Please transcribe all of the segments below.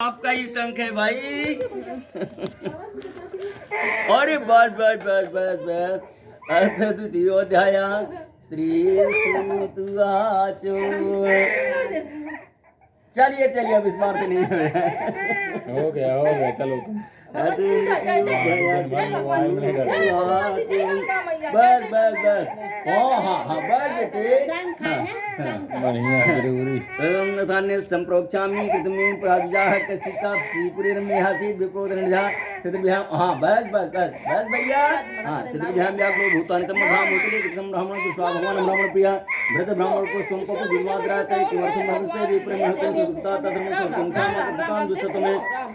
आपका ही शंख है भाई। अरे बस बस बस बस बस अर्थ द्वितीयोध्याय श्री सुतुवाचो। चलिए चलिए अब इस बार तो नहीं हो गया चलो तुम बस बस बस हाँ बस बेटे बढ़िया जरूरी धान्य संप्रोक्षामि कृतमेन प्राजाः कसिका श्रीपुरीरम्यहासि विप्रोदनजा चित्रभ्याम। हाँ बस बस बस बस भैया। हाँ चित्रभ्याम व्याकुलो भूतानि तम ब्राह्मणोत्तरे कृतं ब्राह्मण पुष्पा भगवान ब्राह्मण प्रिया भृत ब्राह्मण को तुमको को दुर्वाद्रा तय किमर्थम भवते विप्रेम होते सुता तधर्म संख्याम कृतां दुष्टतमे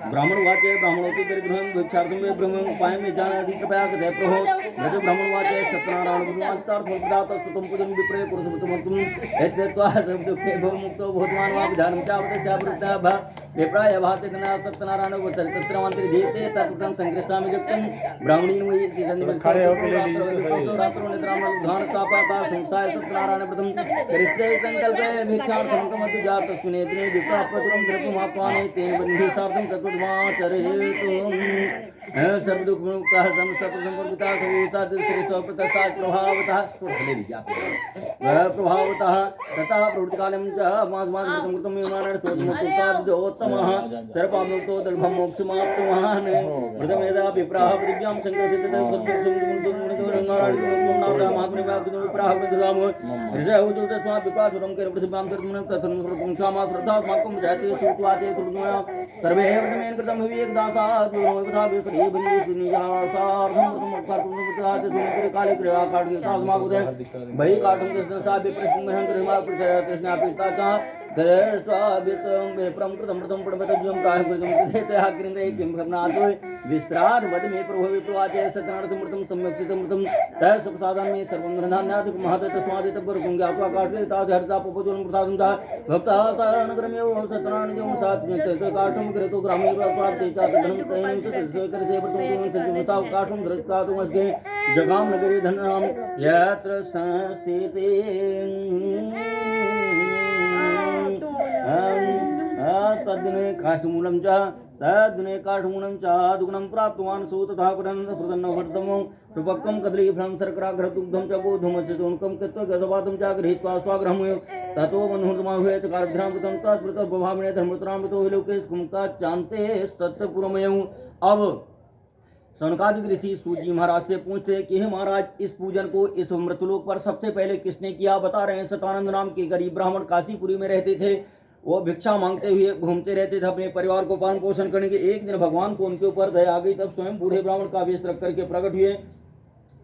ब्राह्मण वाचे ब्राह्मणोत्तरे दरिद्रं भिक्षार्थं वे ब्रह्मं उपायं में जानाति कृपया कथे प्रभो भृत ब्राह्मण वाचे सत्यनारायण भगवान तर्थ स्तुतं पूजन विप्रे पुरुषमतुम एतत्वा दुखे भव मुक्तो भूतवान् वा विधानं चावते चावृता भा विप्राय भाते तना सत्यनारायण को चरित्रमंत्री देते तत्पुरुषं संकृतामि युक्तं ब्राह्मणीन वै संदिवं खड़े होकर ले लीजिए रात्रो निद्राम उद्धान तापाता संस्थाय सत्यनारायण प्रथम रिश्ते संकल्पे भिक्षार्थं कमतु जात सुनेत्रे विप्रा प्रतुरं द्रव्यमापाने तेन बन्धि सार्धं तत्त्वमाचरेतु सर्व दुख मुक्तः समस्त संपर्किता सवेता श्रेष्ठ प्रतस्ता प्रभावतः तो भले लीजिए आप प्रभावतः तथा प्रवृत्तिकालं च मास कृतं विमानः सोत्मसुता जोत्तमः सर्वमुक्तो दर्भं मोक्षमाप्तवान् प्रथम यदा विप्राह पृथिव्यां संग्रहितः विस्तार वद में प्रभु विप्रवाचे सत्यनारायणमृतं सम्यक्सितमृतं तय सुखसाधन में सर्वं धनान्याधिक महत तस्मादित परगुं ज्ञात्वा काटवे ताधर्ता पपुदुलं प्रसादं ता भक्ता नगरमेव सत्यनारायणं सात्म्यते काठं कृतो ग्रामे प्राप्ते च धनं तैनं तस्य करते प्रतुं संजीवता काठं धृत्कातुमस्के जगाम नगरे धननाम यत्र संस्थिते तद्दिने काष्ठमूलं च तद्दिने काष्ठमूलं च दुग्नं प्राप्तवान् सु तथा प्रसन्नवर्तमो सुपक्वं कदलीफलं शर्कराग्रदुग्धं च गोधूमस्यचूर्णकं कृत्वा गजपातं च गृहीत्वा स्वाग्रहं ततो बन्धुर्तमाहुये च कार्यभ्रां कृतं तत्प्रतभावने धर्मत्रामृतो लोके मुक्ता चान्ते तत्पुरमयं। अब सनकादिक ऋषि सूत जी महाराज से पूछते कि हे महाराज इस पूजन को इस मृतलोक पर सबसे पहले किसने किया। बता रहे हैं सतानंद नाम के गरीब ब्राह्मण काशीपुरी में रहते थे। वो भिक्षा मांगते हुए घूमते रहते थे अपने परिवार को पालन पोषण करने के। एक दिन भगवान को उनके ऊपर दया आ गई। तब स्वयं बूढ़े ब्राह्मण का वेश रख करके प्रकट हुए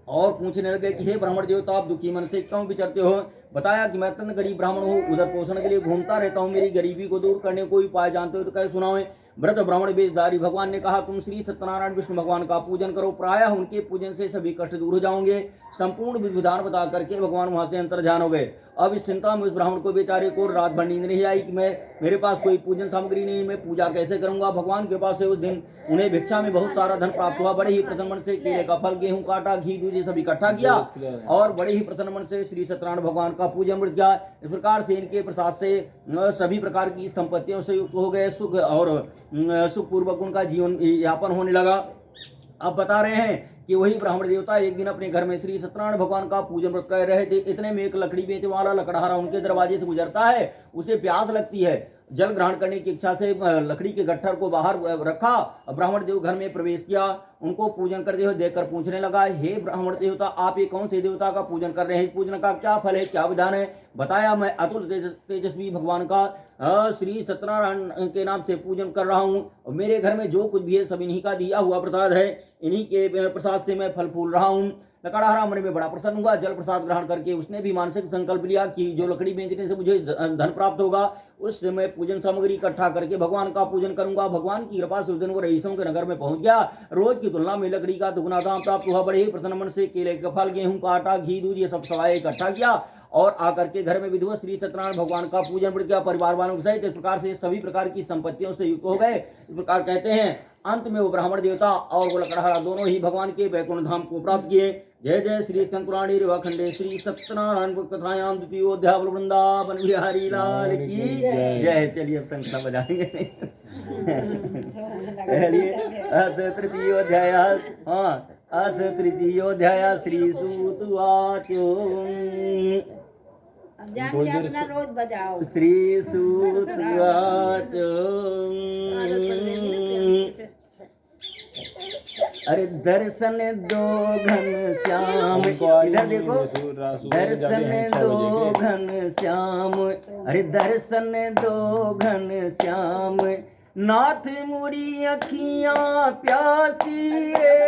और पूछने लगे कि हे ब्राह्मण देवता आप दुखी मन से क्यों विचरते हो। बताया कि मैं अत्यंत गरीब ब्राह्मण हूँ, उधर पोषण के लिए घूमता रहता हूँ, मेरी गरीबी को दूर करने कोई उपाय जानते हो तो कैसे सुनाओ। व्रत ब्राह्मण वेशधारी भगवान ने कहा तुम श्री सत्यनारायण विष्णु भगवान का पूजन करो, प्रायः उनके पूजन से सभी कष्ट दूर हो जाओगे। संपूर्ण विधि विधान बता करके भगवान वहां से अंतर्ध्यान हो गए। अब इस चिंता में उस ब्राह्मण को बेचारे को रात भर नींद नहीं आई कि मेरे पास कोई पूजन सामग्री नहीं, मैं पूजा कैसे करूंगा। भगवान की कृपा से उस दिन उन्हें भिक्षा में बहुत सारा धन प्राप्त हुआ। बड़े ही प्रसन्न मन से केले का फल, गेहूं का आटा, घी, दूध सब इकट्ठा किया और बड़े ही प्रसन्न मन से श्री सत्यनारायण भगवान का पूजन मृत किया। इस प्रकार से इनके प्रसाद से सभी प्रकार की संपत्तियों से युक्त हो गए, सुख और सुखपूर्वक उनका जीवन यापन होने लगा। अब बता रहे हैं कि वही ब्राह्मण देवता एक दिन अपने घर में श्री सत्यनारायण भगवान का पूजन व्रत कर रहे थे। इतने में एक लकड़ी बेचने वाला लकड़हारा उनके दरवाजे से गुजरता है। उसे प्यास लगती है, जल ग्रहण करने की इच्छा से लकड़ी के गट्ठर को बाहर रखा। ब्राह्मण देव घर में प्रवेश किया, उनको पूजन करते हुए देखकर पूछने लगा हे ब्राह्मण देवता आप ये कौन से देवता का पूजन कर रहे हैं, पूजन का क्या फल है, क्या विधान है। बताया मैं अतुल तेजस्वी भगवान का श्री सत्यनारायण के नाम से पूजन कर रहा हूँ। मेरे घर में जो कुछ भी है सब इन्हीं का दिया हुआ प्रसाद है, इन्हीं के प्रसाद से मैं फल फूल रहा हूँ। लकड़हारा मन में बड़ा प्रसन्न हुआ। जल प्रसाद ग्रहण करके उसने भी मानसिक संकल्प लिया कि जो लकड़ी बेचने से मुझे धन प्राप्त होगा उससे मैं पूजन सामग्री इकट्ठा करके भगवान का पूजन करूंगा। भगवान की कृपा से उस दिन वो रईसों के नगर में पहुंच गया। रोज की तुलना में लकड़ी का दुगुना दाम प्राप्त हुआ। बड़े ही प्रसन्न मन से केले का फल, गेहूं का आटा, घी, दूध ये सब सवाए इकट्ठा किया और आकर के घर में विधिवत श्री सत्यनारायण भगवान का पूजन किया परिवार वालों के सहित। इस प्रकार से सभी प्रकार की संपत्तियों से युक्त हो गए। इस प्रकार कहते हैं अंत में वो ब्राह्मण देवता और वो लकड़हारा दोनों ही भगवान के वैकुंठ धाम को प्राप्त किए। जय जय श्री स्कंद पुराणे रेवाखंडे श्री सत्यनारायण कथायां द्वितीयोध्याय वृंदावन बिहारी लाल की जय। चलिए अब शंख बजाएंगे। चलिए अथ तृतीयोध्याय। हाँ, अथ तृतीयोध्याय श्री सूत उवाच। अब जान के अपना रोज बजाओ। श्री सूत उवाच। अरे दर्शन दो घन श्याम, इधर देखो, दर्शन दो घन श्याम, अरे दर्शन दो घन श्याम, नाथ मुरी अखियां प्यासी रे,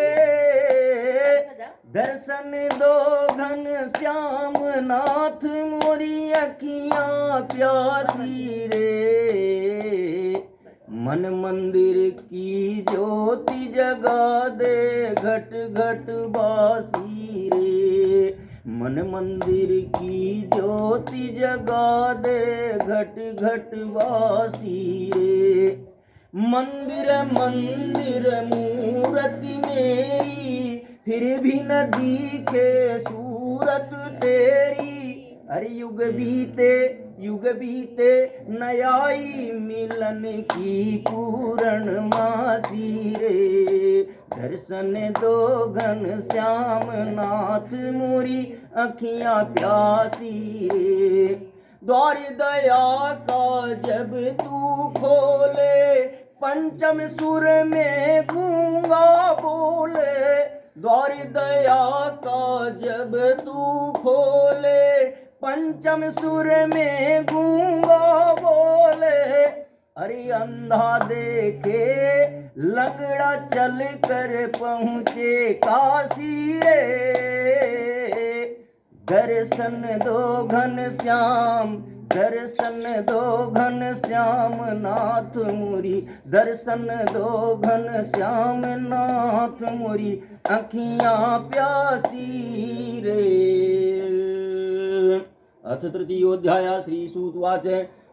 दर्शन दो घन श्याम, नाथ मोरी अखियां प्यासी रे, मन मंदिर की ज्योति जगा दे घट घट बासी रे, मन मंदिर की ज्योति जगा दे घट घट बासी रे, मंदिर मंदिर मूरति मेरी, फिर भी न दिखे सूरत तेरी, अरे युग बीते न आई मिलन की पूर्णमासी रे, दर्शन दो घन श्याम, नाथ मोरी अखियां प्यासी रे, द्वार दया का जब तू खोले, पंचम सुर में गूंगा बोले, द्वार दया का जब तू खोले, पंचम सुर में गूंगा बोले, अरे अंधा देखे लंगड़ा चल कर पहुँचे काशी रे, दर्शन दो घन श्याम, दर्शन दो घन श्याम, नाथ मुरी, दर्शन दो घन श्याम, नाथ मुरी अखियां प्यासी रे। अथ तृतीयोध्याय श्री सूत उवाच।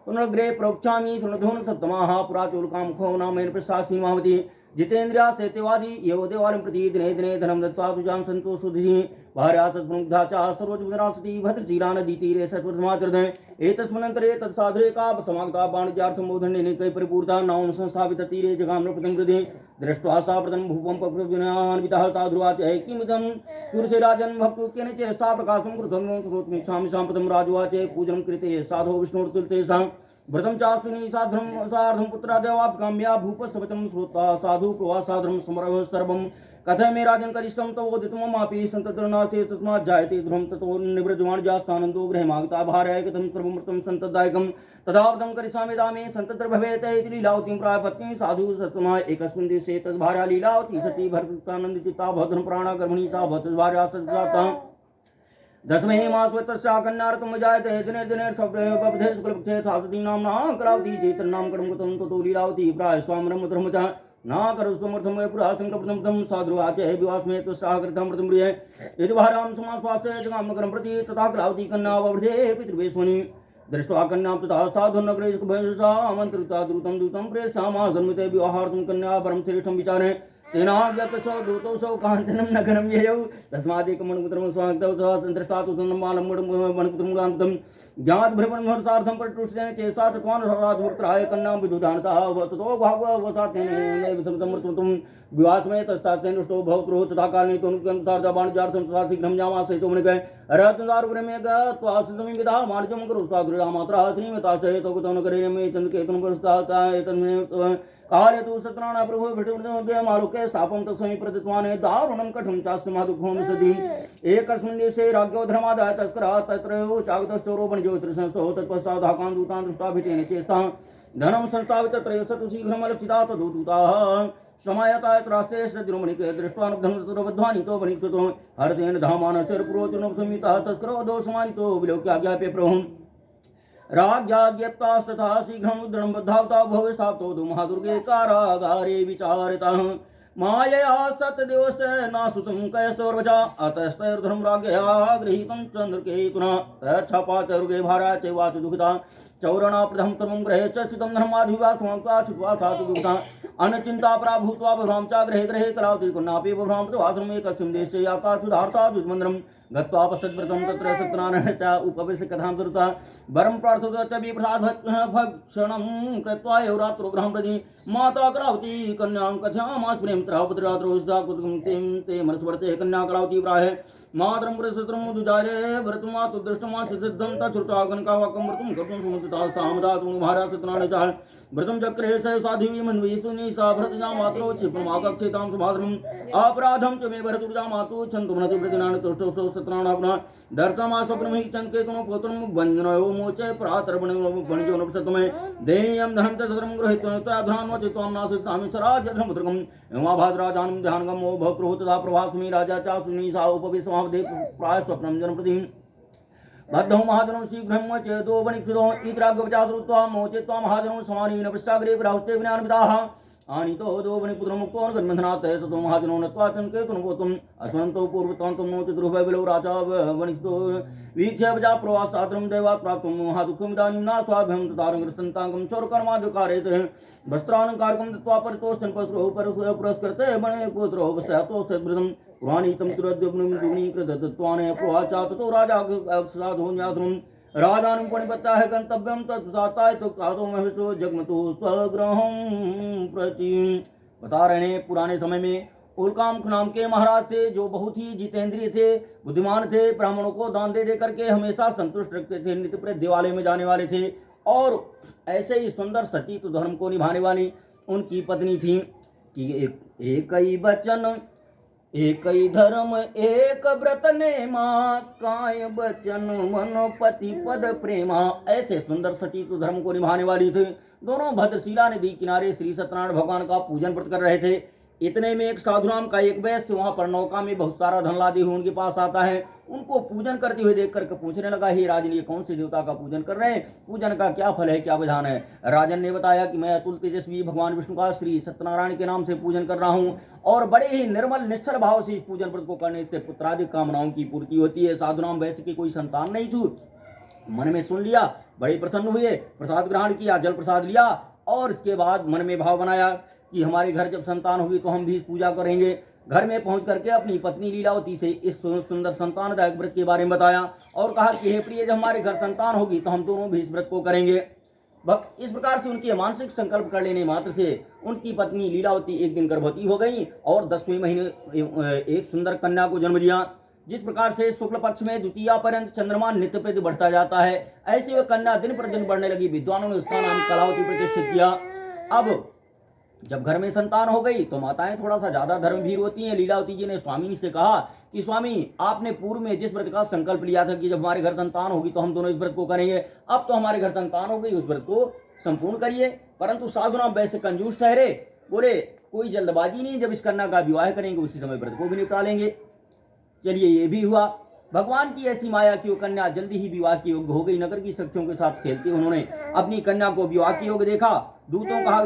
पुनर्ग्रे प्रोक्षामि सुनधुन सत्तमाः पुराचुलकाम खो नामेन प्रशासी महामति, जितेन्द्रिया सेत्यवादी एव देवालयं प्रति दिने दिने धनं दत्त्वा तुजां सन्तोषुधिः, भार्या सद्गुणुग्धा च सर्वोज्वरासति भद्रशीला नदीतीरे सत्वसमाचरते, एतस्मिन्नन्तरे तत्साधुरेका समागता वाणिज्यार्थं बौद्धण्डेनैकै परिपूर्ता नाम संस्थापित तीरे जगाम्रपदं कृते, दृष्ट्वा सा प्रथमं भूपं पप्रविज्ञान्वितः साधुवाच किमिदं पुरुषे राजन् भक्तोक्तेन च सा प्रकाशं कृतं करोत्मीच्छामि साम्प्रतं राजवाच पूजनं कृते साधो विष्णोर्तुल्ते सा व्रतं चास्विनी सार्धं पुत्रादेवाभिकाम्या भूपस्वचनं श्रुत्वा साधु प्रवासाधर्म समरः सर्वं कथय मे राजन् करिष्यं तवोदितममापि सन्ततरणार्थे तस्मात् जायते ध्रुवं ततो निवृज्जमानजास्थानन्दो गृहमागता भार्याय कथं सर्वमृतं सन्तदायकं तदावधं करिष्यामि दामे सन्तत्र भवेत् इति लीलावतीं प्राय पत्नी साधु सत्तमा एकस्मिन् देशे तस् भार्या लीलावती सती भर्तृकानन्दिता भद्रं प्राणा गर्भिणी सा भर्तृ भार्या सत्जाता दशमे मासवे तस्या कन्यार्तम जायते दिने दिने सबधे शुक्लपक्षे थासती नाम्ना कलावती चैतन्नाम कर्म कृतं ततो लीलावती प्राय स्वामरं धर्मचा ना करुष्कमर्थम पुरा संकल्पनं साधुवाच विवासमे तस्याकृतं प्रथमप्रिय यदि भारां समास्वास्य जगामकरं प्रति तथा कलावती कन्यावृधे पितृवेश्वनि दृष्ट्वा कन्यां तथा साधुनगरे भयसा आमन्त्रिता द्रुतं दूतं प्रेषयामास धर्मिते विवाहार्थं कन्या परं श्रेष्ठं विचारे तेनाज्ञातसौ दूतौ काञ्चनं नगरं ययौ तस्मादेकमणुपुत्रं स्वागतौ स दृष्टातु सन्नमालं ज्ञातभ्रमणमहर्षार्थं प्रतुष्टेन चेसा तत्त्वानुसाराधूर्त्राय कन्यां विदुधानतः ततो भागवसातेन समृतं विवासमय तस्तात्तेनुष्टो भवत्रो तथा कालेन तनुकंसार्धवाणिज्यार्थं तथा शीघ्रं जामासहितो मणिकः रत्नदारुग्रमे गत्वा सुतमिविदा वाणिज्यं करोत्साधुर्या मात्रा श्रीमता चेतो गतो नगरे मे चन्द्रकेतुं पुरस्तात् एतन्मे काले तु सत्राणा प्रभु विष्णुमालोके स्थापं तस्मै प्रदत्तवान् दारुणं कठं चास्य महादुःखं सति एकस्मिन् देशे राज्ञो धर्मादाय तस्करः तत्र चागतश्चोरो वणिजोत्तरसंस्थो तत्पश्चात् हाकान् दूतान् दृष्टाभितेन चेष्टा धनं संस्थापित त्रयसतु शीघ्रमलक्षिता तदूताः समायतायत राष्ट्रे सज्जनमणिके दृष्ट्वा धनतरबद्धानितो वणिक्तो हरतेन धामानश्चरपुरोचनं संहितः तस्करो दोषमानितो विलोक्याज्ञाप्य प्रभुम् राज्ञाज्ञप्तास्तथा शीघ्रं दृढं बद्धावता भविष्ठाप्तो महादुर्गे कारागारे विचारितः मायया सत्यदेवश्च नासुतं कयस्तोर्वचा अतस्तैर्धनं राज्ञया गृहीतं चन्द्रकेतुना तच्छपाचरुगे भार्या चैवाच दुःखिता चौरणा प्रथम सर्वं गृहे च स्थितं धर्माधिवासमां छुत्वा सातु दुःखिता अनचिन्ता प्राभूत्वा बभ्रां च गृहे गृहे कलावती कन्यापि बभ्रां प्रवासम् एकस्मिन् देशे याता सुधार्ता दुष्मन्द्रं गत्वापस्तद्व्रतं तत्र सत्यनारायण च उपविश्य कथां दुरुतः वरं प्रार्थयति प्रसाद भक्षणं कृत्वा एव रात्रौ गृहं प्रति माता कलावती कन्यां कथयामास प्रेम त्रावत्रात्रो ते मनस्वर्ते कन्या कलावती प्राहे मातरं पुरस्त्रं दुजारे व्रतमातु दृष्टमा सिद्धं तच्छ्रुत्वा कनकावाकं व्रतं कर्तुं सुमतितास्तां दातुं महाराज सत्यनारायण च व्रतं चक्रे स साधिवी मन्वयी सुनी सा भरतजा मातरो क्षिप्रमाकक्षेतां सुभाद्रम् अपराधं च मे भरतुर्जा मातु छन्तुमनति प्रतिनान तुष्टौ सत्यनारायण दर्शमा स्वप्नमहि चङ्केतुनो पुत्रं वन्द्रयो मोचे प्रातर्पणं वणिजो नपसतमे देयं धनं च सदरं गृहीत्वा त्वाधरान्व चित्वां नासितामि सराजधरं पुत्रकम् उमाभाद्राजानं ध्यानगमो भवप्रोह तथा प्रभास्मि राजा च सुनी सा उपविश्वावधे प्राय स्वप्नं जनप्रतिम् बद्धौ महाजनौ शीघ्रं चेतो वणिक्षुतो इतराग्वचाश्रुत्वा मोचित्वा महाजनौ समानीन पश्चाग्रे प्राहुस्ते विज्ञानविदाः आनीतो दो वणिपुत्रं मुक्तो गन्मन्थनात् ततो महाजनौ नत्वा चङ्केतुनुपोतुम् अस्मन्तो पूर्वतान्तं नो चतुर्भय विलौ राजा वणिक्षुतो वीक्ष्य वचा प्रवासात्रं दैवात् प्राप्तुं महादुःखम् इदानीं नास्वाभ्यं तदारङ्गृस्तन्ताङ्गं शौरकर्माद्यकारयत् वस्त्रालङ्कारकं दत्त्वा परितोषन्पस्रो पुरस्कृते वणे पुत्रो वस्यातो सद्वृतम् पुराणीतं तुरद्युग्नीकृतत्वान् प्रवाचा ततो राजा साधोन्यासनं राजानं पणिपत्ता है गंतव्यं तत्साताय तो कादो महिषो जगमतो स्वगृहं प्रति। बता रहे हैं पुराने समय में उल्काम नाम के महाराज थे जो बहुत ही जितेंद्रिय थे, बुद्धिमान थे, ब्राह्मणों को दान दे करके हमेशा संतुष्ट रखते थे, नित्य प्रति दिवाले में जाने वाले थे और ऐसे ही सुंदर सती तो धर्म को निभाने वाली उनकी पत्नी थी कि एक ही वचन एक ही धर्म एक व्रत नेमा काय बचन मन पति पद प्रेमा। ऐसे सुंदर सती तो धर्म को निभाने वाली थी। दोनों भद्रशिला नदी किनारे श्री सत्यनारायण भगवान का पूजन व्रत कर रहे थे। इतने में एक साधु नाम का एक वैश्य वहां पर नौका में बहुत सारा धन लादे हुए उनके पास आता है। उनको पूजन करते हुए देख करके पूछने लगा, हे राजन ये कौन से देवता का पूजन कर रहे हैं, पूजन का क्या फल है, क्या विधान है। राजन ने बताया कि मैं अतुल तेजस्वी भगवान विष्णु का श्री सत्यनारायण के नाम से पूजन कर रहा हूँ और बड़े ही निर्मल निश्चल भाव से इस पूजन व्रत को करने से पुत्रादि कामनाओं की पूर्ति होती है। साधु नाम वैश्य की कोई संतान नहीं थी। मन में सुन लिया, बड़े प्रसन्न हुए, प्रसाद ग्रहण किया, जल प्रसाद लिया और इसके बाद मन में भाव बनाया कि हमारे घर जब संतान होगी तो हम भी पूजा करेंगे। घर में पहुंच करके अपनी पत्नी लीलावती से इस सुंदर संतानदायक व्रत के बारे में बताया और कहा कि हे प्रिय, जब हमारे घर संतान होगी तो हम दोनों भी इस व्रत को करेंगे। इस प्रकार से उनके मानसिक संकल्प कर लेने मात्र से उनकी पत्नी लीलावती एक दिन गर्भवती हो गई और 10वें महीने एक सुंदर कन्या को जन्म दिया। जिस प्रकार से शुक्ल पक्ष में द्वितीया पर्यंत चंद्रमा नित्य प्रति बढ़ता जाता है, ऐसे वह कन्या दिन पर दिन बढ़ने लगी। विद्वानों ने उसका नाम कलावती प्रतिष्ठित किया। अब जब घर में संतान हो गई तो माताएं थोड़ा सा ज्यादा धर्मभीर होती हैं। लीलावती जी ने स्वामी से कहा कि स्वामी, आपने पूर्व में जिस व्रत का संकल्प लिया था कि जब हमारे घर संतान होगी तो हम दोनों इस व्रत को करेंगे, अब तो हमारे घर संतान हो गई, उस व्रत को संपूर्ण करिए। परंतु साधु नाम वैसे कंजूस ठहरे, बोले कोई जल्दबाजी नहीं, जब इस कन्या का विवाह करेंगे उसी समय व्रत को भी निपटा लेंगे। चलिए ये भी हुआ। भगवान की ऐसी माया कि वो कन्या जल्दी ही विवाह की योग्य हो गई। नगर की सखियों के साथ खेलते उन्होंने अपनी कन्या को विवाह की योग्य देखा। दूतों कहा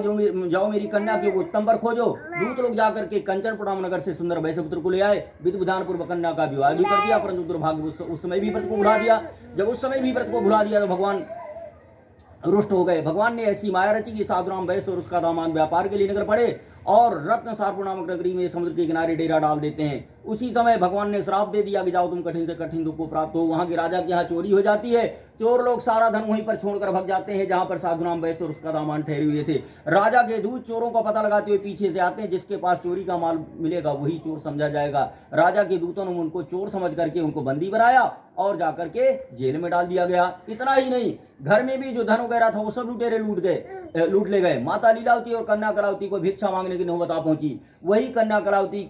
जाओ मेरी कन्या के उत्तम वर खोजो। दूत लोग जाकर के कंचनपुरम नगर से सुंदर वैश्य पुत्र को ले आए। विधि विधान पूर्वक कन्या का विवाह भी कर दिया, परंतु दुर्भाग्य उस समय भी व्रत को भुला दिया। जब उस समय भी व्रत को भुला दिया तो भगवान रुष्ट हो गए। भगवान ने ऐसी माया रची कि साधुराम वैश्य और उसका दामाद व्यापार के लिए निकल पड़े और रत्न सारपुर नामक नगरी में समुद्र के किनारे डेरा डाल देते हैं। उसी समय भगवान ने श्राप दे दिया कि जाओ तुम कठिन से कठिन दुख को प्राप्त हो। वहां के राजा के यहाँ चोरी हो जाती है। चोर लोग सारा धन वहीं पर छोड़कर भग जाते हैं जहां पर साधुराम वैश्य और उसका दामाद ठहरे हुए थे। राजा के दूत चोरों का पता लगाते हुए पीछे से आते हैं। जिसके पास चोरी का माल मिलेगा वही चोर समझा जाएगा। राजा के दूतों ने उनको चोर समझ करके उनको बंदी बनाया और जाकर के जेल में डाल दिया गया। इतना ही नहीं, घर में भी जो धन वगैरह था वो सब लुटेरे लूट ले गए। माता लीलावती और कन्या कलावती को भिक्षा मांगने की नौबत आ पहुंची। वही कन्या कलावती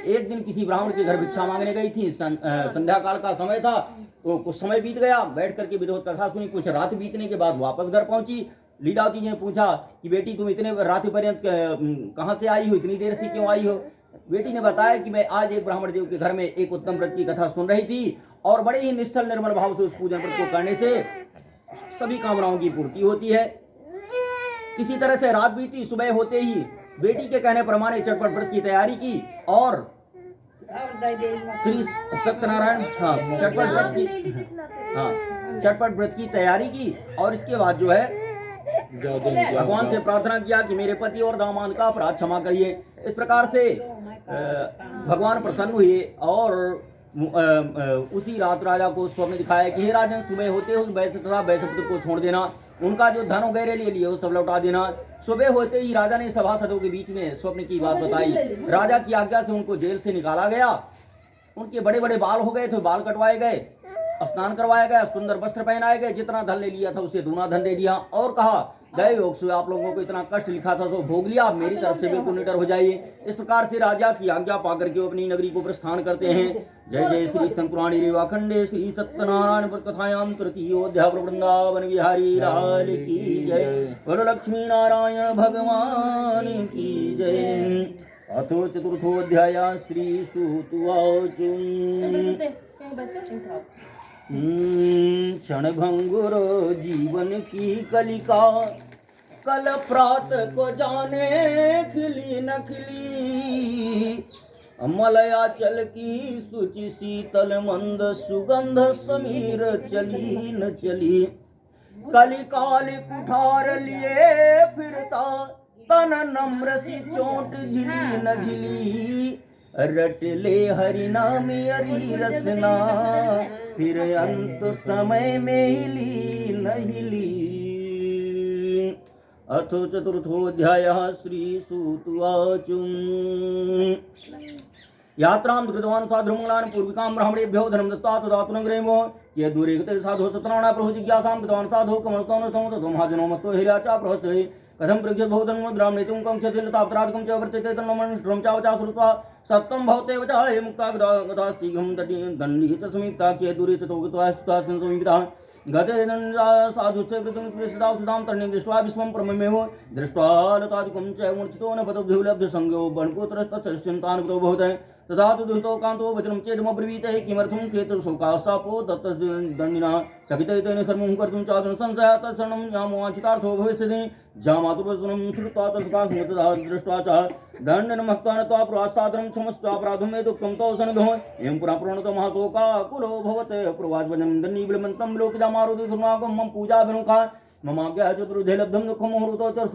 एक दिन किसी ब्राह्मण के घर भिक्षा मांगने गई थी। संध्या काल का समय था तो कुछ समय बीत गया। बैठ करके विधवत कथा सुनी। कुछ रात बीतने के बाद वापस घर पहुंची। लीलावती जी ने पूछा कि बेटी तुम इतने रात पर्यंत कहाँ से आई हो, इतनी देर से क्यों आई हो। बेटी ने बताया कि मैं आज एक ब्राह्मण देव के घर में एक उत्तम व्रत की कथा सुन रही थी और बड़े ही निश्चल निर्मल भाव से उस पूजन व्रत को करने से सभी कामनाओं की पूर्ति होती है। किसी तरह से रात बीती। सुबह होते ही बेटी के कहने प्रमाणे चटपट व्रत की तैयारी की और श्री सत्यनारायण चटपट व्रत की तैयारी की और इसके बाद जो है भगवान से प्रार्थना किया कि मेरे पति और दामाद का अपराध क्षमा करिए। इस प्रकार से भगवान प्रसन्न हुए और उसी रात राजा को स्वप्न दिखाया कि हे राजन, सुबह होते उस वैश्य तथा वैश्यपुत्र को छोड़ देना, उनका जो धन वगैरह ले लिए वो सब लौटा देना। सुबह होते ही राजा ने सभासदों के बीच में स्वप्न की बात बताई। राजा की आज्ञा से उनको जेल से निकाला गया। उनके बड़े बड़े बाल हो गए थे, बाल कटवाए गए, स्नान करवाया गया, सुंदर वस्त्र पहनाए गए, जितना धन ले लिया था उसे दूना धन दे दिया और कहा गए योग से आप लोगों को इतना कष्ट लिखा था तो भोग लिया, आप मेरी तरफ से बिल्कुल निडर हो जाइए। इस प्रकार से राजा की आज्ञा पाकर के अपनी नगरी को प्रस्थान करते हैं। जय जय श्री स्तन पुराणी रेवाखंडे श्री सत्यनारायण कथायाम तृतीयोध्याय वृंदावन बिहारी लाल की जय, वरलक्ष्मी नारायण भगवान की जय। अथो चतुर्थोध्याय श्री स्तुवाच क्षणभंगुर जीवन की कलिका, कल प्रात को जाने खिली न खिली, मलयाचल की सुचि शीतल मंद सुगंध समीर चली न चली, कलिकाल कुठार लिए फिरता तन नम्र सी चोट झिली न झिली, रट ले हरि नाम हरि रत्ना, फिर अंत समय में हिली न हिली। अथो चतुर्थोध्याय श्री सूतुवाच यात्रां कृतवान् साधुमंगलान् पूर्विकां ब्राह्मणेभ्यो धनं दत्त्वा तदातुनग्रेमो ये दूरे गते साधो सत्राणा प्रभु जिज्ञासां कृतवान् साधो कमलतो ततो महाजनो मत्तो हिर्याचा प्रहस्रे कथं पृच्छेत् बहुधन मुद्रां नेतुं कं चतिलताप्तराधिकं च वर्तते तन्नमनुष्ठं चावचा श्रुत्वा सत्तं भवते वचा हे मुक्ता गदास्तिघं दण्डित समीप्ता के दूरे ततो गत्वा स्थिता समीपिता गते साधुस्य कृतं कृष्णां सुधां तरणीं दृष्ट्वा विस्मं परममेव दृष्ट्वा लतादिकं च मूर्छितो न पदभ्युलब्धसंज्ञो बणकोतरस्तच्छिन्तान् कृतो भवते तथा तु दुहितो कान्तो वचनं चेदमब्रवीत किमर्थं चेतुर्शोकाशापो दत्तदण्डिनः सकितैतेन सर्वं कर्तुं चादुन संशयः तत्क्षणं यामोवाञ्छितार्थो भविष्यति जामातुर्वचनं श्रुत्वा तत्का स्मृतः दृष्ट्वा च दण्डनं हत्वा नत्वा प्रवासादनं क्षमस्त्वापराधं यदुक्तं तौ सनदो एवं पुनः प्रणतो महातोकाकुलो भवते प्रवासवनं दण्डीबलमन्तं लोकिदामारुति सुर्मागं मम पूजाभिमुखा ममाज्ञा चतुर्धे लब्धं दुःखं मुहूर्तो च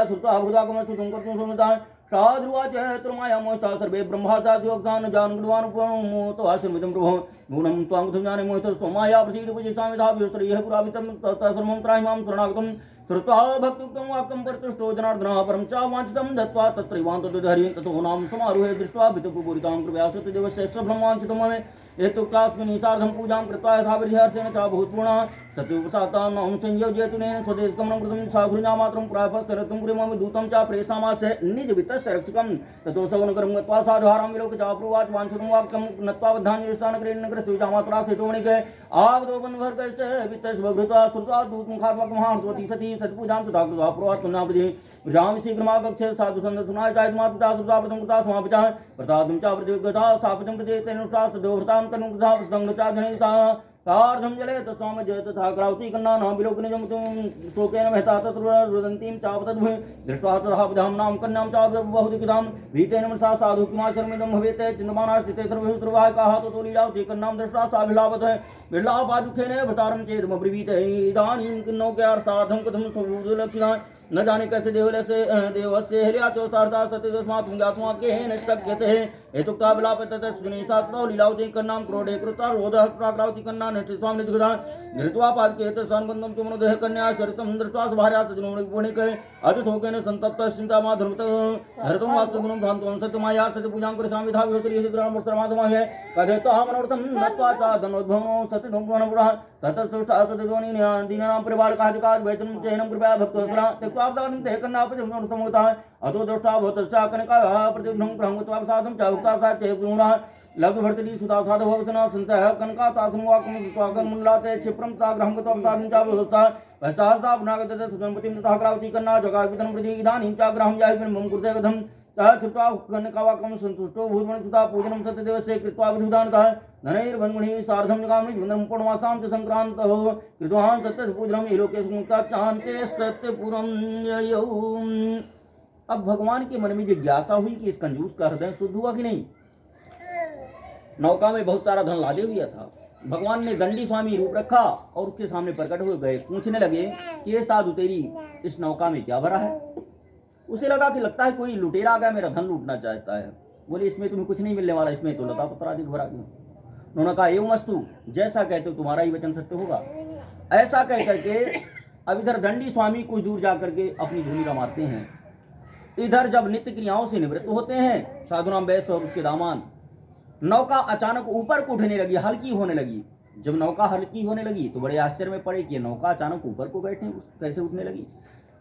श्रुत्वा भुदागमस्तुं कर्तुं सुमता साधुवाच त्रुमायामोस्ता सर्वे ब्रह्मादाद्योक्तान् जानगुणवानुपमोतवासिमिदं प्रभो नूनं त्वां ज्ञाने मोहितस्त्वमाया प्रसीद पूजिसामिधा विश्रयः पुरावितं तत्सर्वं त्राहि मां शरणागतं श्रुत्वा भक्त्युक्तं वाक्यं परितुष्टो जनार्दनः परं च वाञ्छितं दत्त्वा तत्रैवान्तर्दधरि ततो नाम समारोहे दृष्ट्वा वितुपूरितां कृपया सत्यदेवस्य ब्रह्मवाञ्छितं ममे एतुक्तास्मिन् सार्धं पूजां कृत्वा यथाविधिहर्षेण च भूतपूर्णः सत्योपसातां नाम संयोजयतुनेन स्वदेशगमनं कृतं साधुर्यामात्रं प्रापस्तरतं पुरीमं दूतं च प्रेषामास्य निजवित्तस्य रक्षकं ततो सवनगरं गत्वा साधुहारां विलोक्य च प्रोवाच वाञ्छितं वाक्यं नत्वा बद्धान्यस्थानकरेण नगरस्विजामात्रा स्थितोणिके आगदो वनवर्गस्य वित्तस्य बभृता श्रुत्वा दूतमुखात्मकमहांस्वती सती सत्पूजां तथा कृत्वा प्रोवाच पुण्यापदे राम शीघ्रमागच्छ साधु संदर्शनाय चायमातुता श्रुत्वा प्रथम कृता समापचा प्रतादं च प्रतिगता स्थापितं प्रति तेनुष्ठा सदोभृतां तनुं कृता संगचा जनिता सार्धं जले तस्वाम जय तथा क्रावती कन्ना नाम विलोकनिजं शोकेन महता तत्र रुदन्तीं चापतद्भुः दृष्ट्वा तथा विधां नाम कन्यां च बहुदिकृतां भीतेन मनसा साधु किमाशर्मिदं भवेत् चिन्तमाना स्थिते सर्वभूतवाहकाः ततो लीलावती कन्यां दृष्ट्वा सा विलापत विलापादुःखेन भृतारं चेदमब्रवीत् इदानीं किन्नो सार्धं कथं सुलक्षिता न जाने कैसे देवस्य हिल्याचो सारदा सत्यस्मात् ज्ञात्वा केन शक्यते हेतुक्ता विलाप ततस्विनी सात्तो लीलावती कन्नां क्रोधे कृता रोधः प्राक्रावती कन्ना नष्टित्वां निधृता धृत्वा पादके तत्सन्बन्धं च मनोदेह कन्या चरितं दृष्ट्वा स्वभार्या सजनोणिके अजशोकेन सन्तप्तः चिन्तामा धर्मतः हरतं वास्तुगुणं भ्रान्तवं सत्यमाया सत्यपूजां कृशामि विधा विहतरि ग्रामोत्सरमाधमाय कथयतः मनोर्थं नत्वा च धनोद्भवनो सत्यधुम्भवनपुरः ततस्तुष्टा सत्यजोनि दीनानां परिबालकाः जकात् वैतनं चैनं कृपया भक्तवत्सला त्यक्त्वापदानं ते कन्नापतिं समूतः अतो दृष्टा भवतश्च कनकाः प्रतिघ्नं प्रहङ्गत्वा साधं च भक्ता सा च गुणः लब्धभर्तरी सुधा साधुभवतना सन्तः कनकातासं वाकं स्वागं मुण्डलाते क्षिप्रं ताग्रहं गत्वा साधं च व्यवस्था पश्चात् पुनागतः सुगणपतिं तथा क्रावती कन्ना जगावितं प्रति इदानीं च ग्रहं याहि मम कृते कथं तः कृत्वा कनकावाकं सन्तुष्टो भूतमणि सुता पूजनं सत्यदेवस्य कृत्वा विधुदानतः ननैर्बन्धुणिः सार्धं जगामि वन्दनं पूर्णमासां च सङ्क्रान्तः कृतवान् सत्यस्य पूजनं ये लोके मुक्ता चान्ते सत्यपुरं ययौ। अब भगवान के मन में जिज्ञासा हुई कि इस कंजूस का हृदय शुद्ध हुआ कि नहीं। नौका में बहुत सारा धन लादे हुआ था। भगवान ने दंडी स्वामी रूप रखा और उसके सामने प्रकट हो गए, पूछने लगे कि ये साधु तेरी इस नौका में क्या भरा है। उसे लगा कि लगता है कोई लुटेरा आ गया, मेरा धन लूटना चाहता है। बोले इसमें तुम्हें कुछ नहीं मिलने वाला, इसमें तो लता पत्र आदि भरा गया। उन्होंने कहा एवं अस्तु, जैसा कहते हो तुम्हारा ही वचन सत्य होगा। ऐसा कह करके अब इधर दंडी स्वामी कुछ दूर जा करके अपनी भूमिका मारते हैं। इधर जब नित्य क्रियाओं से निवृत्त होते हैं साधुराम बैस और उसके दामाद, नौका अचानक ऊपर को उठने लगी, हल्की होने लगी। जब नौका हल्की होने लगी तो बड़े आश्चर्य में पड़े कि नौका अचानक ऊपर को बैठे कैसे उठने लगी।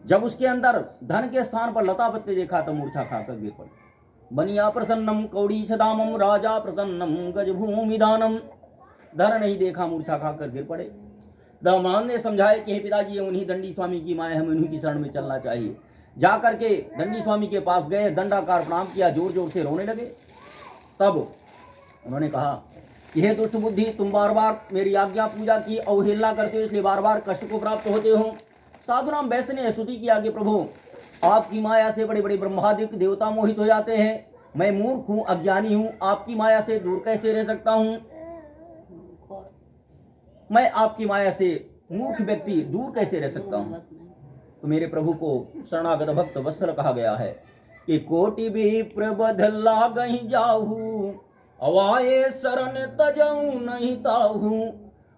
जब उसके अंदर धन के स्थान पर लता पत्ते देखा तो मूर्छा खाकर गिर पड़ी। बनिया प्रसन्नम कौड़ी छदामम राजा प्रसन्नम गज भूमि दानम। धन नहीं देखा, मूर्छा खाकर गिर पड़े। दामाद ने समझाया कि हे पिताजी, उन्हीं दंडी स्वामी की माए, हमें उन्हीं की शरण में चलना चाहिए। जा करके दंडी स्वामी के पास गए, दंडाकार प्रणाम किया, जोर जोर से रोने लगे। तब उन्होंने कहा कि हे दुष्ट बुद्धि, तुम बार बार मेरी आज्ञा पूजा की अवहेलना करते हो, इसलिए बार बार कष्ट को प्राप्त होते हो। साधुराम बैस ने स्तुति किया कि प्रभु, आपकी माया से बड़े बड़े ब्रह्मादिक देवता मोहित हो जाते हैं। मैं मूर्ख हूँ, अज्ञानी हूँ, आपकी माया से दूर कैसे रह सकता हूँ? मैं आपकी माया से मूर्ख व्यक्ति दूर कैसे रह सकता हूँ? तो मेरे प्रभु को शरणागत भक्त वत्सल कहा गया है कि कोटि भी प्रबधला गही जाहू, अवाए शरण तजऊ नहीं ताहू।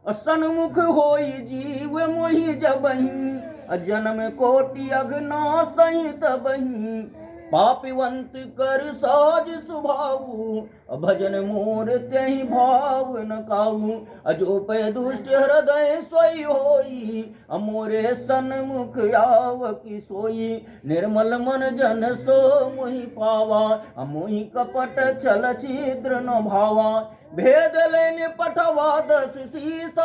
सन्मुख होई जीव मोहि जबही, जन्म कोटि अघना सही तबही। पापिवंत कर साज सुभाऊ, भजन मोर त्यहि भाव न काऊ। अजो पे दुष्ट हृदय सोई होई, मोरे सन्मुख आव की सोई। निर्मल मन जन सो मोहि पावा, मोहि कपट छल छिद्र न भावा। भेद लेने पठवा 10 सीसा,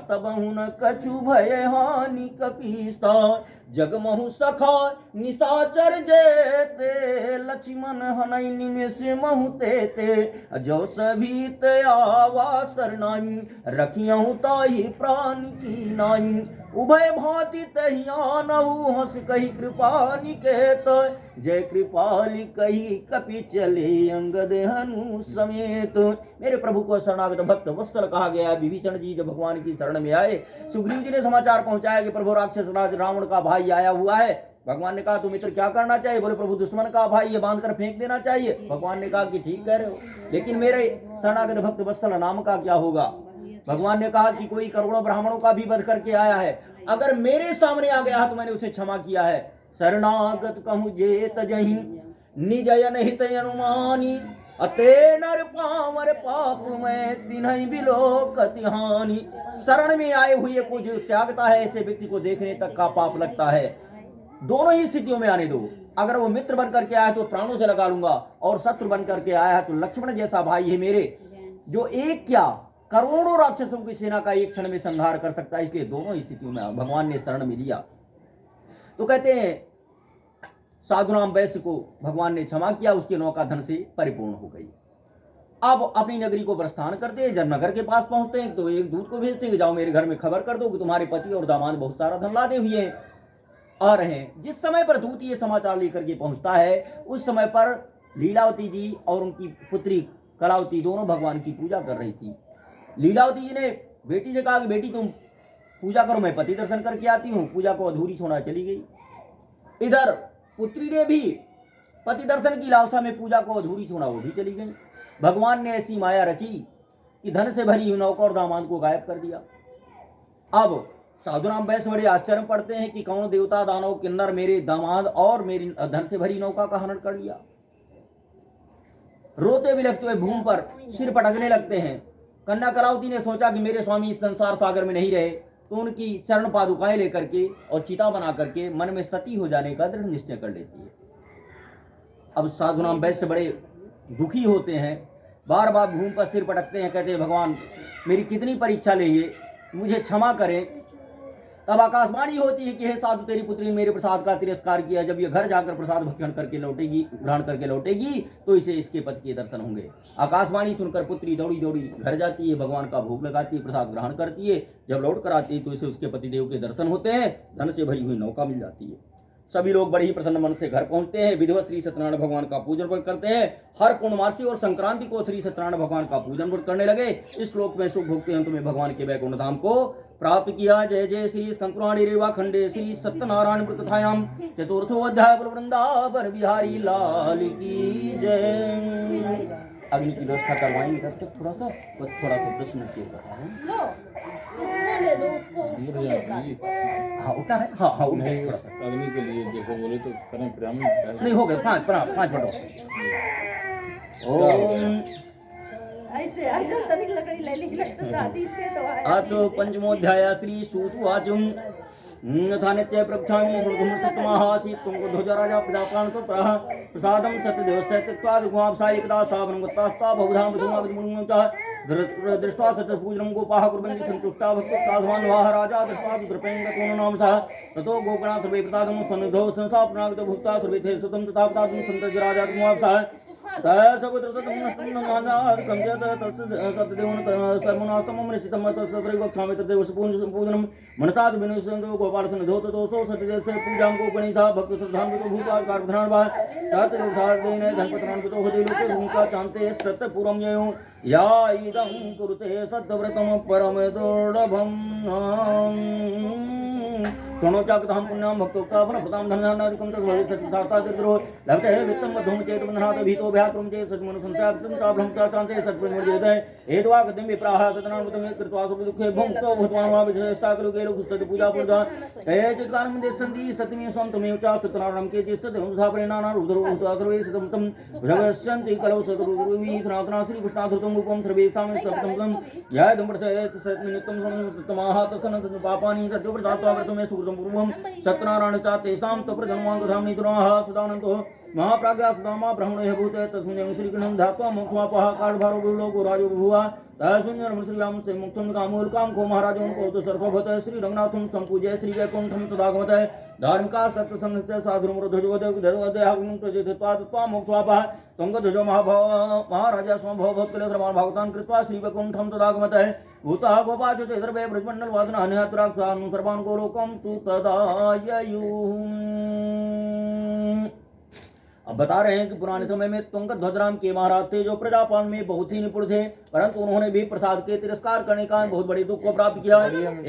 तब हुन कछु भय हानि कपीसा। जगमहु सखा निशाचर जेते, लक्ष्मण हनई निमिष महु तेते। जो सभी ते आवा सरनाई, रखियहु ताहि प्राण की नाई। उभय भांति तहि आनहु, हंस कही कृपा निकेत। जय कृपाली कही कपि चले, अंगद हनु समेत। मेरे प्रभु को शरणागत भक्त वत्सल कहा गया। विभीषण जी जब भगवान की शरण में आए, सुग्रीव जी ने समाचार पहुंचाया कि प्रभु राक्षस राज रावण का भाई आया हुआ है। भगवान ने कहा तू मित्र क्या करना चाहिए? बोले प्रभु दुश्मन का भाई ये बांध कर फेंक देना चाहिए। भगवान ने कहा कि ठीक कह रहे हो, लेकिन मेरे शरणागत भक्त वत्सल नाम का क्या होगा? भगवान ने कहा कि कोई करोड़ों ब्राह्मणों का भी वध करके आया है, अगर मेरे सामने आ गया तो मैंने उसे क्षमा किया है। शरणागत कहूँ जे तजहि, निज जन हित अनुमानी। अते नर पामर पाप में तिन्हि बिलोकति हानि। शरण में आए हुए को जो त्यागता है, ऐसे व्यक्ति को देखने तक का पाप लगता है। दोनों ही स्थितियों में आने दो। अगर वो मित्र बन करके आया तो प्राणों से लगा लूंगा, और शत्रु बन करके आया है तो लक्ष्मण जैसा भाई है मेरे, जो एक क्या करोड़ों राक्षसों की सेना का एक क्षण में संहार कर सकता है। इसलिए दोनों स्थितियों में भगवान ने शरण में लिया। तो कहते हैं साधुराम वैश्य को भगवान ने क्षमा किया, उसकी नौका धन से परिपूर्ण हो गई। अब अपनी नगरी को प्रस्थान करते हैं। जब नगर के पास पहुंचते हैं तो एक दूत को भेजते हैं कि जाओ मेरे घर में खबर कर दो कि तुम्हारे पति और दामाद बहुत सारा धन लादे हुए हैं, आ रहे हैं। जिस समय पर दूत ये समाचार लेकर के पहुंचता है, उस समय पर लीलावती जी और उनकी पुत्री कलावती दोनों भगवान की पूजा कर रही थी। लीलावती जी ने बेटी से कहा कि बेटी तुम पूजा करो, मैं पति दर्शन करके आती हूँ। पूजा को अधूरी छोड़ा चली गई। इधर पुत्री ने भी पति दर्शन की लालसा में पूजा को अधूरी छोड़ा, वो भी चली गई। भगवान ने ऐसी माया रची कि धन से भरी हुई नौका और दामाद को गायब कर दिया। अब साधुराम वैश्य बड़े आश्चर्य पड़ते हैं कि कौन देवता दानव किन्नर मेरे दामाद और मेरी धन से भरी नौका का हनन कर लिया। रोते भी लगते हुए भूमि पर सिर पटकने लगते हैं। कन्या कलावती ने सोचा कि मेरे स्वामी इस संसार सागर में नहीं रहे, तो उनकी चरण पादुकाएं लेकर के और चिता बना करके मन में सती हो जाने का दृढ़ निश्चय कर लेती है। अब साधुराम वैश्य बड़े दुखी होते हैं, बार बार भूमि पर सिर पटकते हैं, कहते हैं भगवान मेरी कितनी परीक्षा लेंगे, मुझे क्षमा करें। तब आकाशवाणी होती है कि हे साधु, तेरी पुत्री ने मेरे प्रसाद का तिरस्कार किया। जब ये घर जाकर प्रसाद भक्षण करके लौटेगी, ग्रहण करके लौटेगी, तो इसे इसके पति के दर्शन होंगे। आकाशवाणी सुनकर पुत्री दौड़ी दौड़ी घर जाती है, भगवान का भोग लगाती है, प्रसाद ग्रहण करती है। जब लौट कर आती है तो इसे उसके पतिदेव के दर्शन होते हैं, धन से भरी हुई नौका मिल जाती है। सभी लोग बड़े ही प्रसन्न मन से घर पहुंचते हैं। विधिवत श्री सत्यनारायण भगवान का पूजन व्रत करते हैं। हर पूर्णमासी और संक्रांति को श्री सत्यनारायण भगवान का पूजन व्रत करने लगे। इस श्लोक में सुख भोगते हैं तुम्हें भगवान के वैकुंठ धाम को प्राप्त किया। जय जय श्री शंकराणी रेवा खंडे श्री सत्यनारायण व्रतकथायाम चतुर्थो अध्याय। वृंदावन बिहारी लाल की जय। अग्नि की व्यवस्था करवाएंगे तब तक थोड़ा सा बस थोड़ा सा 10 मिनट के कर रहा हूँ। लो उसको ले लो उसको मुड़ जाएगी। हाँ उठा है, हाँ हाँ उठा नहीं थोड़ा उस सा आदमी के लिए जैसे बोले तो करें फिर हम नहीं हो गए 5 मिनट ओम ऐसे अर्जुन तनिक लकड़ी ले ली लगता दादी से तो आया अथ पंचमोध्याय श्री सूतुवाचुम यथा नित्य प्रक्षामि श्रुतुम सप्तमाहासी तुंग ध्वजराजा प्रजापान तो प्रसादम सत्यदेवस्य त्यक्त्वा दुग्वांसा एकदा स्थापनं गत्तास्ता बहुधाम सुमागमनं च दृष्ट्वा सत्यपूजनं गोपाः कुर्वन्ति सन्तुष्टा भक्तसाधवान् वाह राजा दृष्ट्वा द्रपेङ्गतो नाम सः ततो गोगणा सर्वे प्रसादं सन्निधौ संस्थापनागत भूत्वा सर्वे थे सुतं तथा प्रसादं सन्तज राजा कुमावसः पूजनम मनसाद विनुसंतो गोपाल सन्निधौ ततोसो सत्यदेवस्य पूजां गोपणिता भक्त श्रद्धान्वितो भूत्वा कारधनान् तत्सादेन धनपत्रान्वितो हृदय लोके भूमिका चान्ते सत्यपूर्वं ययो या इदं कुरुते सत्यव्रतं परम दुर्लभम् प्रणोचाकतां पुण्यां भक्तोक्तापन प्रतां धनधानादिकं तद्भवे सत्सातादिद्रो लभते वित्तं मधुम चेत बन्धनात् भीतो भयात्रं चेत सद्मनु संसाब्दं चान्ते सत्प्रतिमर्जयते एतवा गतिं विप्राः सतनामृतं कृत्वा सुखदुःखे भुङ्क्तो भूतवान् वा विशेषताकलुके लोकस्तत् पूजा पूजा केचित्कारं देशन्ति सत्यमे स्वं तमेव च सत्यनारायणं केचित् संसापरेणाना रुद्रो भूत्वा सर्वे सतमतं भगवस्यन्ति कलौ सतरुद्रवी सनातना श्रीकृष्णाधृतं रूपं सर्वेषां सप्तमं जय दुम्बरसेत सत्नित्यं सतमाः तत्सनत पापानि सत्योप्रसात्वा व्रतमे सुकृतं पूर्वं सत्यनारायण च तेषां तप्रजन्माङ्गधाम्नि तुराः सदानन्दो महाप्राज्ञा सुदामा ब्रह्मणे भूते तस्मिन् श्रीकृष्णं ध्यात्वा मोक्षमापः कालभारो गुरुलोको राजो बभूव तस्मिन् श्रीराम से मोक्षं कामूल काम को महाराजों को तो सर्वभत श्री रंगनाथं संपूज्य श्री वैकुंठं तदागमत धार्मिका सत्संग साधुरम ध्वजोदयागमनं प्रजयित्वा तत्वा मोक्षमापः तुंगध्वजो महाराजा स्वभवभक्तले सर्वान् भागवतान् कृत्वा श्री वैकुंठं तदागमत भूतः गोपाच्युत सर्वे ब्रजमण्डल वासना अन्यत्राक्षान् सर्वान् गोलोकं तु तदाययुः। अब बता रहे हैं कि पुराने समय में तुंग ध्वजराम के महाराज थे जो प्रजापालन में बहुत ही निपुण थे, परंतु उन्होंने भी प्रसाद के तिरस्कार करने का बहुत बड़ी दुख को प्राप्त किया।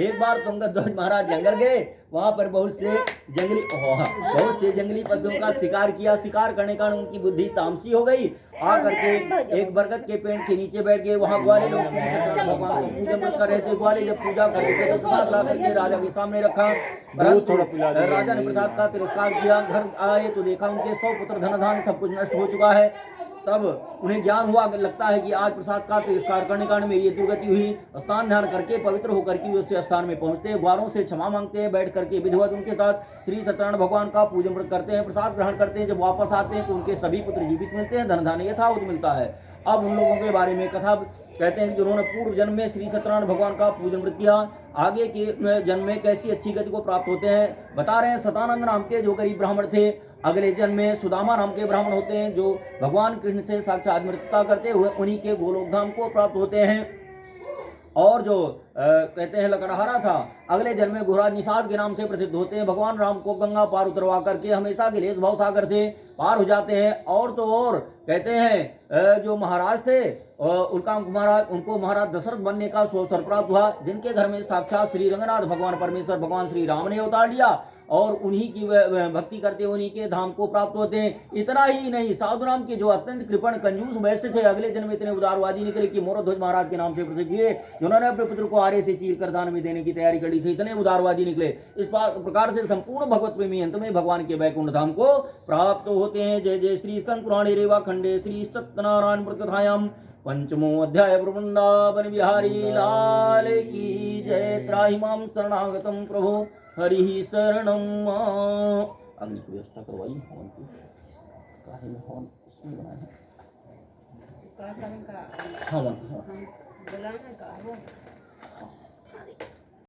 एक बार तुंग ध्वज महाराज जंगल गए, वहां पर बहुत से जंगली पशुओं का शिकार किया। शिकार करने का उनकी बुद्धि तामसी हो गई। आकर के एक बरगद के पेड़ के नीचे बैठ गए। वहां ग्वाले लोग भगवान को पूजन कर रहे थे। ग्वाले जब पूजा कर रहे थे तो प्रसाद ला करके राजा के सामने रखा, परंतु राजा ने प्रसाद का तिरस्कार किया। घर आए तो देखा उनके 100 पुत्र धन धान सब कुछ नष्ट हो चुका है। तब उन्हें ज्ञान हुआ, लगता है कि आज प्रसाद का तिरस्कार करने कारण मेरी दुर्गति हुई। स्नान ध्यान करके पवित्र होकर के उस स्थान में पहुंचते, ग्वारों से क्षमा मांगते हैं, बैठ करके विधिवत उनके साथ श्री सत्यनारायण भगवान का पूजन करते हैं, प्रसाद ग्रहण करते हैं। जब वापस आते हैं तो उनके सभी पुत्र जीवित मिलते हैं, धन धान यथावत मिलता है। अब उन लोगों के बारे में कथा कहते हैं कि जिन्होंने पूर्व जन्म में श्री सत्यनारायण भगवान का पूजन किया, आगे के जन्म में कैसी अच्छी गति को प्राप्त होते हैं। बता रहे हैं सतानंद नाम के जो गरीब ब्राह्मण थे, अगले जन्म में सुदामा नाम के ब्राह्मण होते हैं जो भगवान कृष्ण से साक्षात मित्रता करते हुए उन्हीं के गोलोक धाम को प्राप्त होते हैं। और जो कहते हैं लकड़हारा था, अगले जन्म में घोड़ा निषाद के नाम से प्रसिद्ध होते हैं। भगवान राम को गंगा पार उतरवा करके हमेशा के लिए भव सागर से पार हो जाते हैं। और तो और कहते हैं जो महाराज थे उनको महाराज दशरथ बनने का अवसर प्राप्त हुआ, जिनके घर में साक्षात श्री रंगनाथ भगवान परमेश्वर भगवान श्री राम ने अवतार लिया और उन्हीं की भक्ति करते उन्हीं के धाम को प्राप्त होते हैं। इतना ही नहीं, साधु राम के जो अत्यंत कृपण कंजूस वैश्य थे, अगले जन्म में इतने उदारवादी निकले कि मोरध्वज महाराज के नाम से प्रसिद्ध हुए, जिन्होंने अपने पुत्र को आरे से चीर कर दान में देने की तैयारी करी थी। इतने उदारवादी निकले। इस प्रकार से संपूर्ण भगवत प्रेमी अंत में भगवान के वैकुंठ धाम को प्राप्त होते हैं। जय जय श्री स्कंद पुराणे रेवा खंडे श्री सत्यनारायण कथायाम पंचमो अध्याय वृंदावन बिहारी लाल की जय। त्राहि मां शरणागतं प्रभो हरि शरणम। अग्नि की व्यवस्था करवाई हवन की, काहे में हवन इसमें बनाया है हवन बुलाने का वो